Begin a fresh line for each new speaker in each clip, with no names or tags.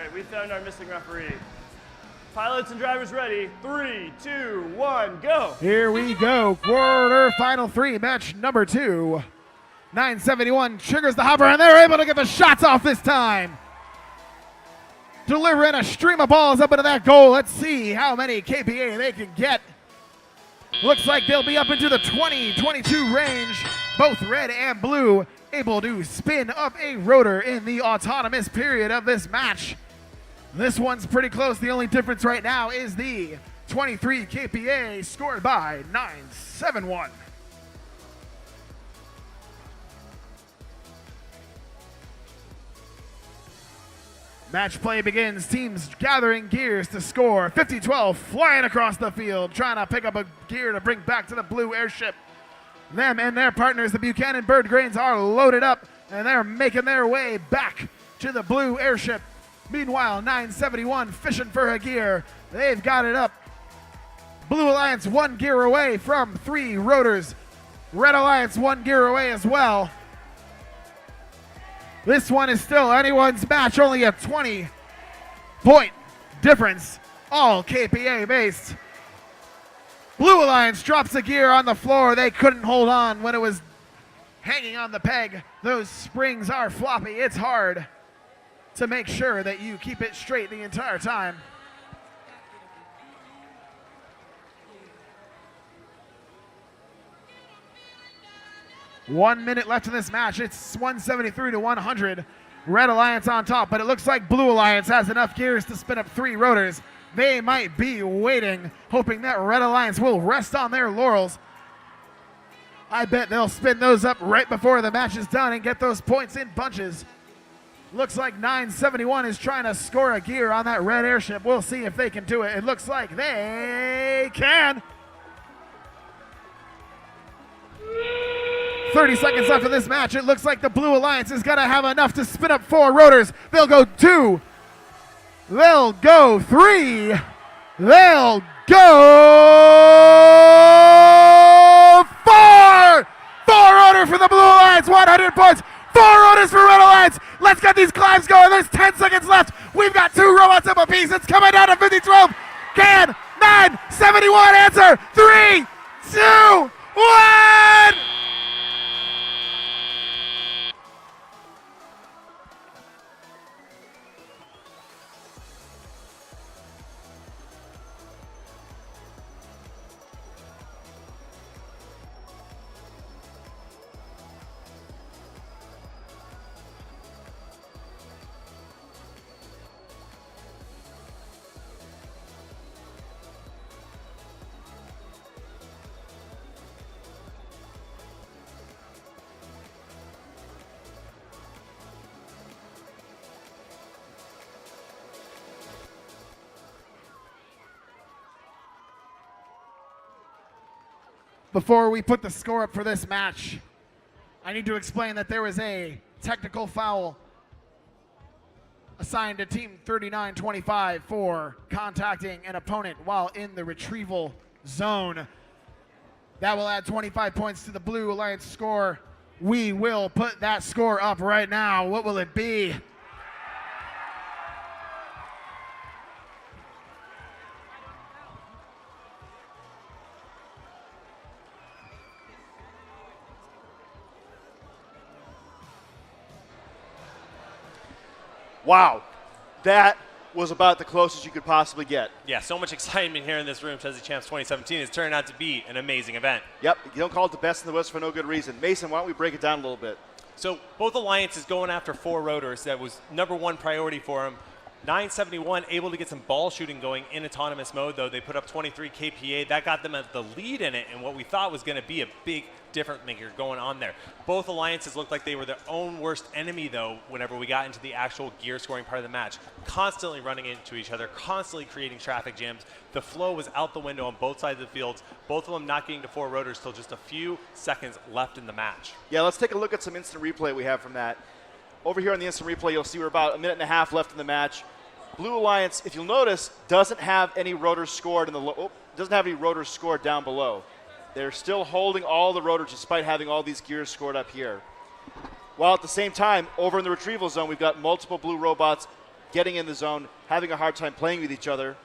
right, we found our missing referee. Pilots and drivers ready. 3, 2, 1, go.
Here we go. Quarter final 3, match number 2. 971 triggers the hopper, and they're able to get the shots off this time. Delivering a stream of balls up into that goal. Let's see how many KPA they can get. Looks like they'll be up into the 20-22 range. Both red and blue able to spin up a rotor in the autonomous period of this match. This one's pretty close. The only difference right now is the 23 KPA scored by 971. Match play begins. Teams gathering gears to score. 50-12 flying across the field, trying to pick up a gear to bring back to the blue airship. Them and their partners, the Buchanan Bird Grains, are loaded up, and they're making their way back to the blue airship. Meanwhile, 971 fishing for a gear. They've got it up. Blue Alliance 1 gear away from 3 rotors. Red Alliance 1 gear away as well. This one is still anyone's match, only a 20-point difference, all KPA based. Blue Alliance drops a gear on the floor. They couldn't hold on when it was hanging on the peg. Those springs are floppy. It's hard to make sure that you keep it straight the entire time. One minute left in this match. It's 173-100. Red Alliance on top, but it looks like Blue Alliance has enough gears to spin up 3 rotors. They might be waiting, hoping that Red Alliance will rest on their laurels. I bet they'll spin those up right before the match is done and get those points in bunches. Looks like 971 is trying to score a gear on that red airship. We'll see if they can do it. It looks like they can. 30 seconds left in this match. It looks like the Blue Alliance is going to have enough to spin up 4 rotors. They'll go 2. They'll go 3. They'll go 4. 4 rotors for the Blue Alliance. 100 points. 4 rotors for Red Alliance. Let's get these climbs going. There's 10 seconds left. We've got 2 robots up a piece. It's coming down to 50-12. Can 971 answer? 3, 2, 1. Before we put the score up for this match, I need to explain that there was a technical foul assigned to Team 3925 for contacting an opponent while in the retrieval zone. That will add 25 points to the Blue Alliance score. We will put that score up right now. What will it be?
Wow, that was about the closest you could possibly get.
Yeah, so much excitement here in this room. Chezy Champs 2017 has turned out to be an amazing event.
Yep, you don't call it the best in the West for no good reason. Mason, why don't we break it down a little bit?
So both alliances going after 4 rotors. That was #1 priority for them. 971 able to get some ball shooting going in autonomous mode, though. They put up 23 KPA. That got them at the lead in it, and what we thought was going to be a big difference maker going on there. Both alliances looked like they were their own worst enemy, though, whenever we got into the actual gear scoring part of the match. Constantly running into each other, constantly creating traffic jams. The flow was out the window on both sides of the fields, both of them not getting to 4 rotors till just a few seconds left in the match.
Yeah, let's take a look at some instant replay we have from that. Over here on the instant replay, you'll see we're about 1.5 minutes left in the match. Blue Alliance, if you'll notice, doesn't have any rotors scored in the doesn't have any rotors scored down below. They're still holding all the rotors despite having all these gears scored up here. While at the same time, over in the retrieval zone, we've got multiple blue robots getting in the zone, having a hard time playing with each other.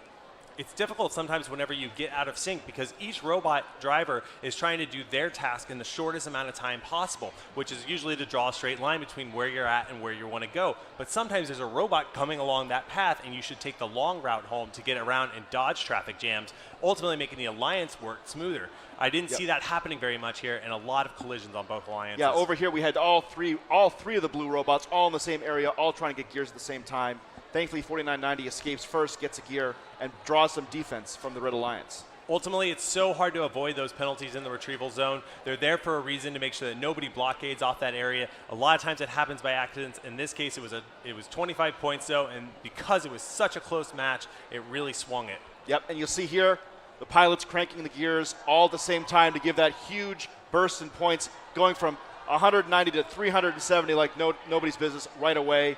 It's difficult sometimes whenever you get out of sync because each robot driver is trying to do their task in the shortest amount of time possible, which is usually to draw a straight line between where you're at and where you want to go. But sometimes there's a robot coming along that path and you should take the long route home to get around and dodge traffic jams, ultimately making the alliance work smoother. I didn't see that happening very much here, and a lot of collisions on both alliances.
Yeah, over here we had all three of the blue robots all in the same area, all trying to get gears at the same time. Thankfully, 4990 escapes first, gets a gear, and draws some defense from the Red Alliance.
Ultimately, it's so hard to avoid those penalties in the retrieval zone. They're there for a reason to make sure that nobody blockades off that area. A lot of times it happens by accidents. In this case, it was 25 points, though, and because it was such a close match, it really swung it.
Yep, and you'll see here the pilots cranking the gears all at the same time to give that huge burst in points, going from 190 to 370 like nobody's business right away.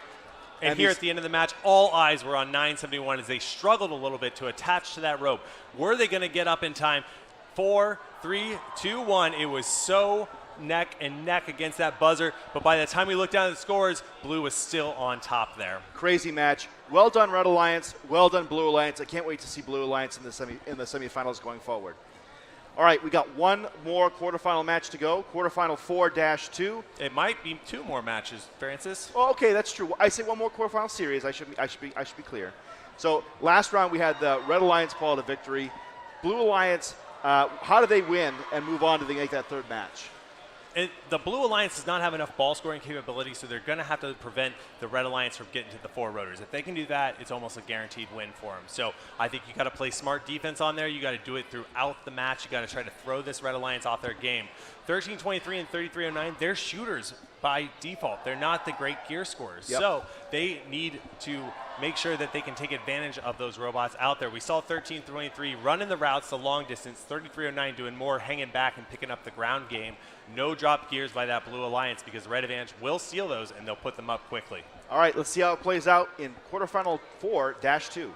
And here at the end of the match, all eyes were on 971 as they struggled a little bit to attach to that rope. Were they going to get up in time? 4, 3, 2, 1. It was so neck and neck against that buzzer. But by the time we looked down at the scores, Blue was still on top there.
Crazy match. Well done, Red Alliance. Well done, Blue Alliance. I can't wait to see Blue Alliance in the semifinals going forward. All right, we got one more quarterfinal match to go. Quarterfinal 4-2.
It might be 2 more matches, Francis.
Oh, okay, that's true. I say one more quarterfinal series. I should be clear. So last round we had the Red Alliance pull out a victory. Blue Alliance, how do they win and move on to make that third match?
The Blue Alliance does not have enough ball scoring capability, so they're going to have to prevent the Red Alliance from getting to the 4 rotors. If they can do that, it's almost a guaranteed win for them. So I think you got to play smart defense on there. You got to do it throughout the match. You got to try to throw this Red Alliance off their game. 1323 and 3309, they're shooters by default. They're not the great gear scorers.
Yep.
So they need to make sure that they can take advantage of those robots out there. We saw 1323 running the routes the long distance, 3309 doing more hanging back and picking up the ground game. No drop gears by that Blue Alliance because Red Advantage will steal those and they'll put them up quickly.
All right, let's see how it plays out in quarterfinal 4-2.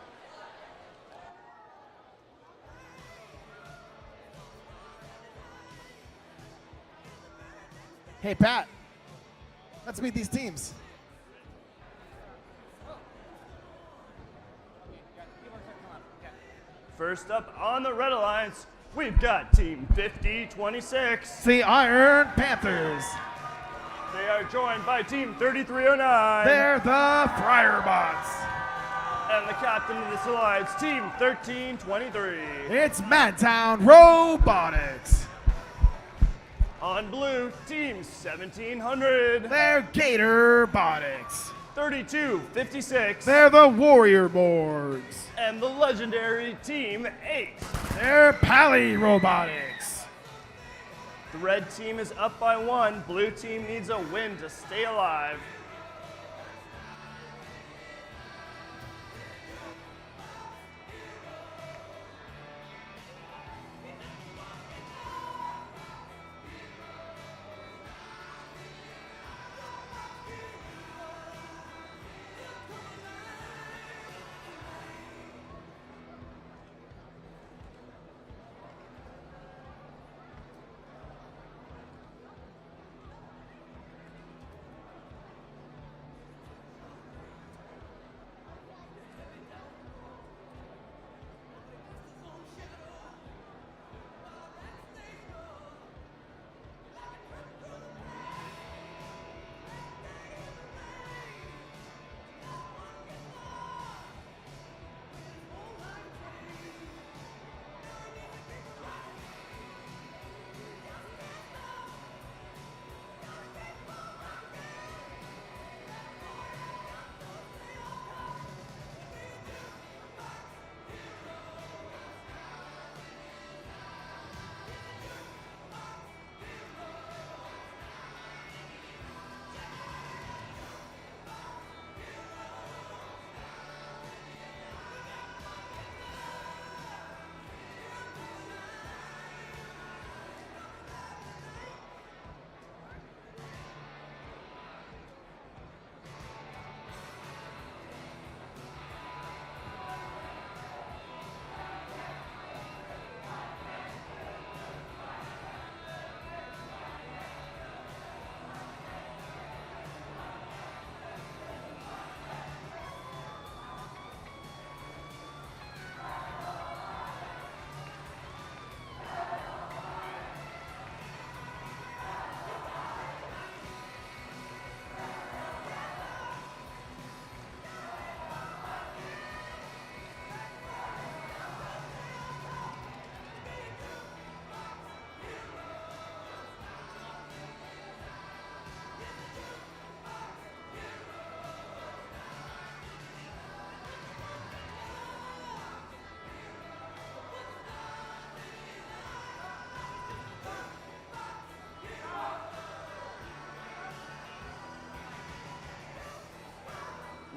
Hey, Pat, let's meet these teams.
First up on the Red Alliance, we've got Team 5026.
The Iron Panthers.
They are joined by Team 3309.
They're the Friarbots.
And the captain of this alliance, Team 1323.
It's Madtown Robotics.
On blue, Team 1700.
They're Gator Botics.
3256.
They're the Warrior Boards.
And the legendary Team 8.
They're Pally Robotics.
The red team is up by 1. Blue team needs a win to stay alive.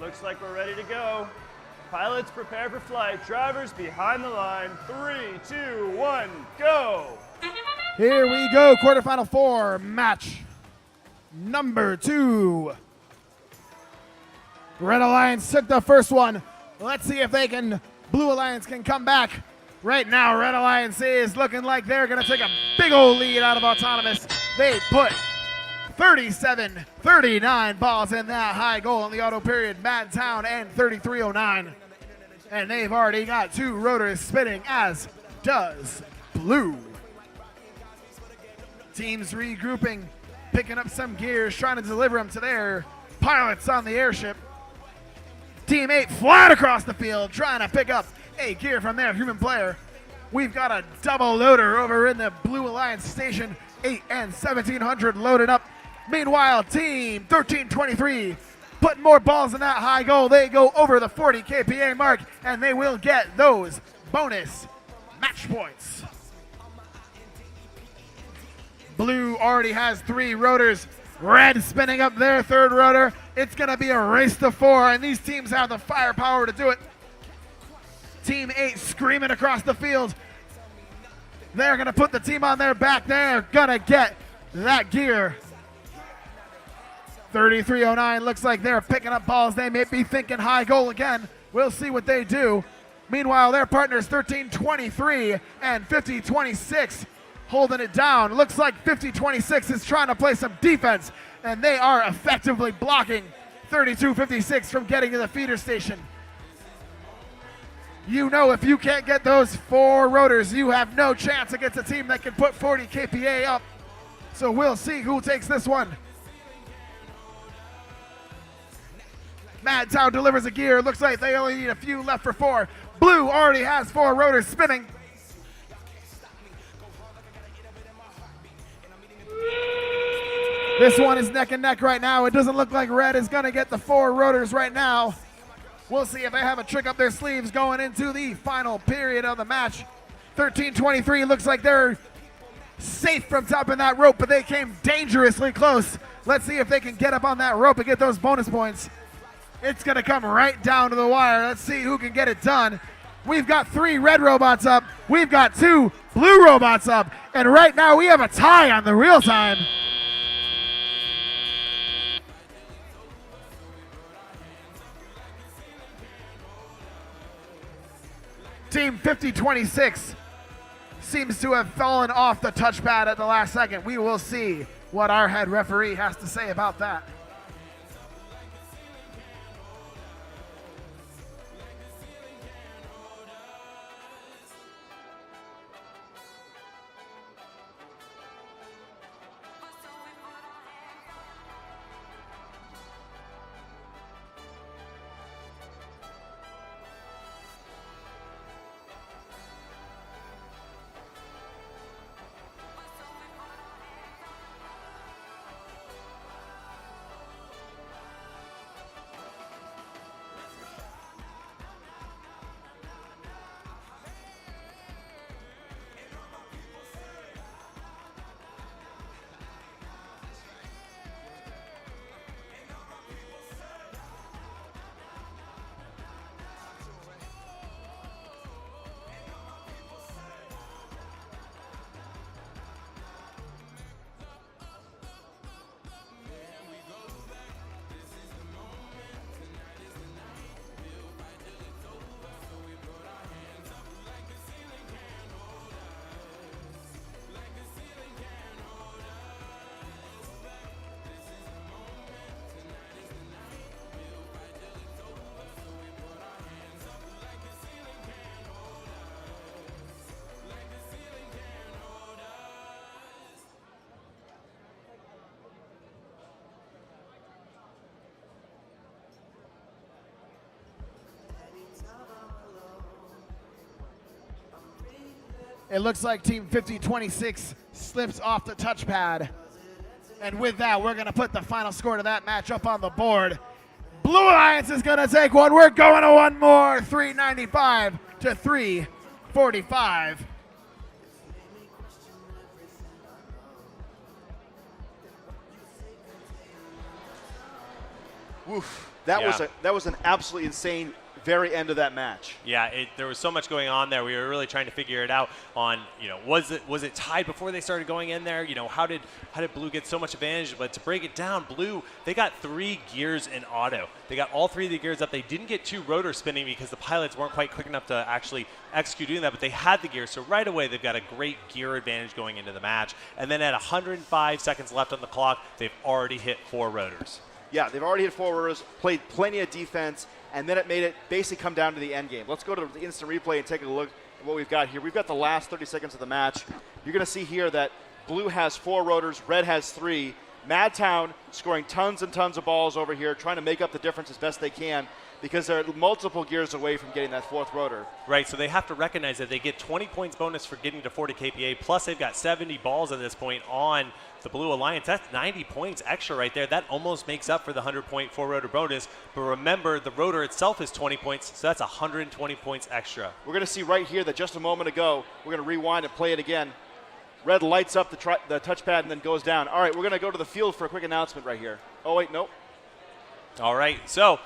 Looks like we're ready to go. Pilots prepare for flight. Drivers behind the line. 3, 2, 1, go!
Here we go, quarterfinal 4, match number 2. Red Alliance took the first one. Let's see if Blue Alliance can come back. Right now, Red Alliance is looking like they're going to take a big old lead out of Autonomous. They put 37-39 balls in that high goal in the auto period. Madtown and 3309. And they've already got 2 rotors spinning, as does Blue. Teams regrouping, picking up some gears, trying to deliver them to their pilots on the airship. Team 8 flying across the field, trying to pick up a gear from their human player. We've got a double loader over in the Blue Alliance station, 8 and 1700 loaded up. Meanwhile, Team 1323 putting more balls in that high goal. They go over the 40 kPa mark, and they will get those bonus match points. Blue already has 3 rotors. Red spinning up their 3rd rotor. It's going to be a race to 4, and these teams have the firepower to do it. Team 8 screaming across the field. They're going to put the team on their back. They're going to get that gear. 3309 looks like they're picking up balls. They may be thinking high goal again. We'll see what they do. Meanwhile, their partners 1323 and 5026 holding it down. Looks like 5026 is trying to play some defense, and they are effectively blocking 3256 from getting to the feeder station. You know, if you can't get those 4 rotors, you have no chance against a team that can put 40 kPa up. So we'll see who takes this one. Madtown delivers a gear. Looks like they only need a few left for 4. Blue already has 4 rotors spinning. This one is neck and neck right now. It doesn't look like Red is going to get the 4 rotors right now. We'll see if they have a trick up their sleeves going into the final period of the match. 1323 looks like they're safe from topping that rope, but they came dangerously close. Let's see if they can get up on that rope and get those bonus points. It's going to come right down to the wire. Let's see who can get it done. We've got 3 red robots up. We've got 2 blue robots up. And right now we have a tie on the real time. Team 5026 seems to have fallen off the touchpad at the last second. We will see what our head referee has to say about that. It looks like Team 5026 slips off the touchpad. And with that, we're going to put the final score to that match up on the board. Blue Alliance is going to take one. We're going to one more. 395 to 345.
Woof. That was an absolutely insane very end of that match.
Yeah, there was so much going on there. We were really trying to figure it out on, was it tied before they started going in there? How did Blue get so much advantage? But to break it down, Blue, they got 3 gears in auto. They got all 3 of the gears up. They didn't get 2 rotor spinning because the pilots weren't quite quick enough to actually execute doing that, but they had the gear. So right away, they've got a great gear advantage going into the match. And then at 105 seconds left on the clock, they've already hit 4 rotors.
Yeah, they've already hit 4 rotors, played plenty of defense, and then it made it basically come down to the end game. Let's go to the instant replay and take a look at what we've got here. We've got the last 30 seconds of the match. You're going to see here that Blue has 4 rotors, Red has 3. Madtown scoring tons and tons of balls over here, trying to make up the difference as best they can because they're multiple gears away from getting that 4th rotor.
Right, so they have to recognize that they get 20 points bonus for getting to 40 kPa, plus they've got 70 balls at this point on the Blue Alliance. That's 90 points extra right there. That almost makes up for the 100-point 4-rotor bonus. But remember, the rotor itself is 20 points, so that's 120 points extra.
We're going to see right here that just a moment ago, we're going to rewind and play it again. Red lights up the touchpad and then goes down. All right, we're going to go to the field for a quick announcement right here. Oh, wait, nope.
All right, so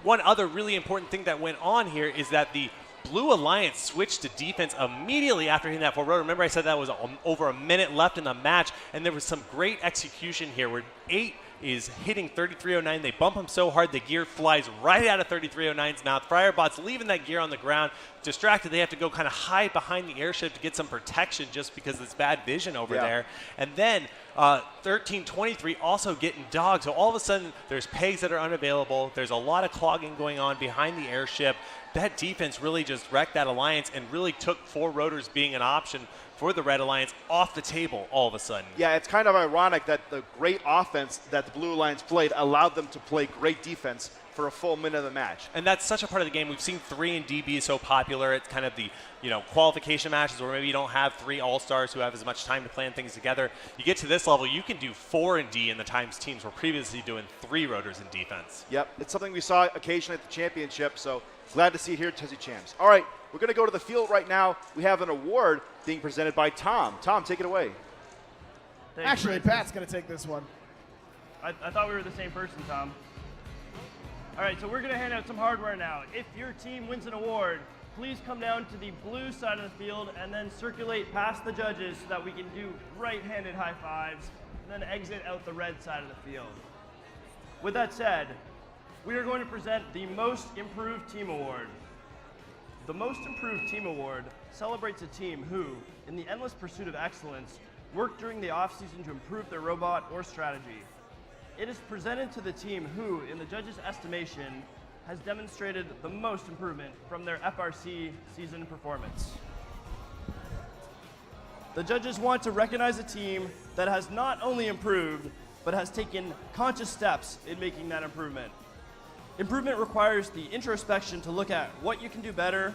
one other really important thing that went on here is that the Blue Alliance switched to defense immediately after hitting that 4-rotor. Remember I said that was over a minute left in the match, and there was some great execution here where 8 is hitting 3309. They bump him so hard the gear flies right out of 3309's mouth. Firebot's leaving that gear on the ground. Distracted, they have to go kind of hide behind the airship to get some protection just because it's bad vision over there. And then 1323 also getting dogged. So all of a sudden, there's pegs that are unavailable. There's a lot of clogging going on behind the airship. That defense really just wrecked that alliance and really took 4 rotors being an option for the Red Alliance off the table all of a sudden.
Yeah, it's kind of ironic that the great offense that the Blue Alliance played allowed them to play great defense for a full minute of the match.
And that's such a part of the game. We've seen 3 and D be so popular. It's kind of the qualification matches where maybe you don't have 3 all-stars who have as much time to plan things together. You get to this level, you can do 4 and D in the times teams were previously doing 3 rotors in defense.
Yep, it's something we saw occasionally at the championship, so glad to see it here at Chezy Champs. All right, we're going to go to the field right now. We have an award being presented by Tom. Tom, take it away.
Thanks,
Actually,
Bryson.
Pat's going to take this one.
I thought we were the same person, Tom. All right, so we're going to hand out some hardware now. If your team wins an award, please come down to the blue side of the field and then circulate past the judges so that we can do right-handed high fives and then exit out the red side of the field. With that said, we are going to present the Most Improved Team Award. The Most Improved Team Award celebrates a team who, in the endless pursuit of excellence, worked during the off-season to improve their robot or strategy. It is presented to the team who, in the judges' estimation, has demonstrated the most improvement from their FRC season performance. The judges want to recognize a team that has not only improved, but has taken conscious steps in making that improvement. Improvement requires the introspection to look at what you can do better,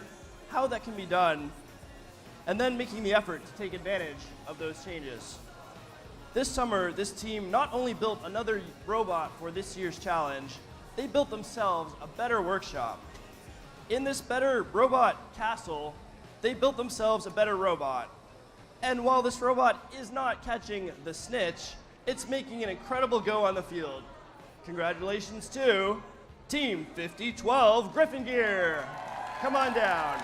how that can be done, and then making the effort to take advantage of those changes. This summer, this team not only built another robot for this year's challenge, they built themselves a better workshop. In this better robot castle, they built themselves a better robot. And while this robot is not catching the snitch, it's making an incredible go on the field. Congratulations to Team 5012 Griffin Gear. Come on down.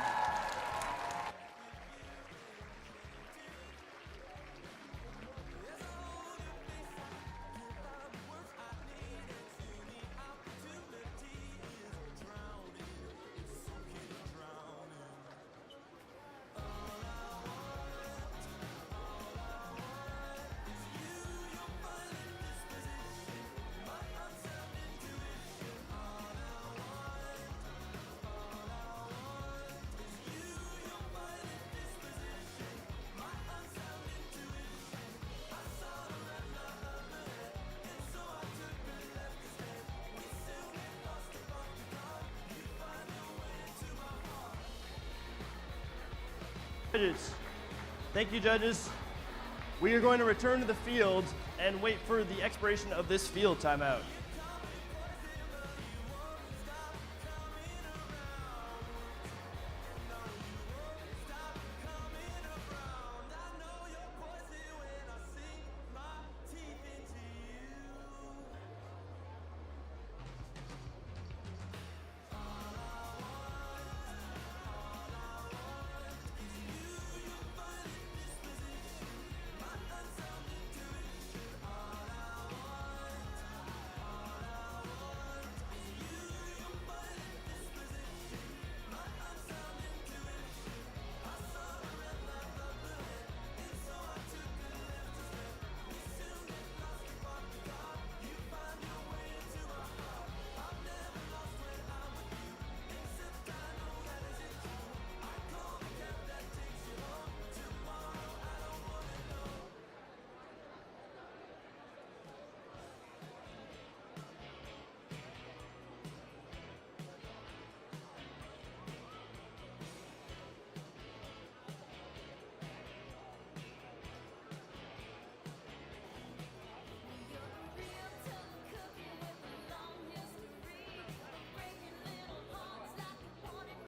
Judges. Thank you, judges. We are going to return to the field and wait for the expiration of this field timeout.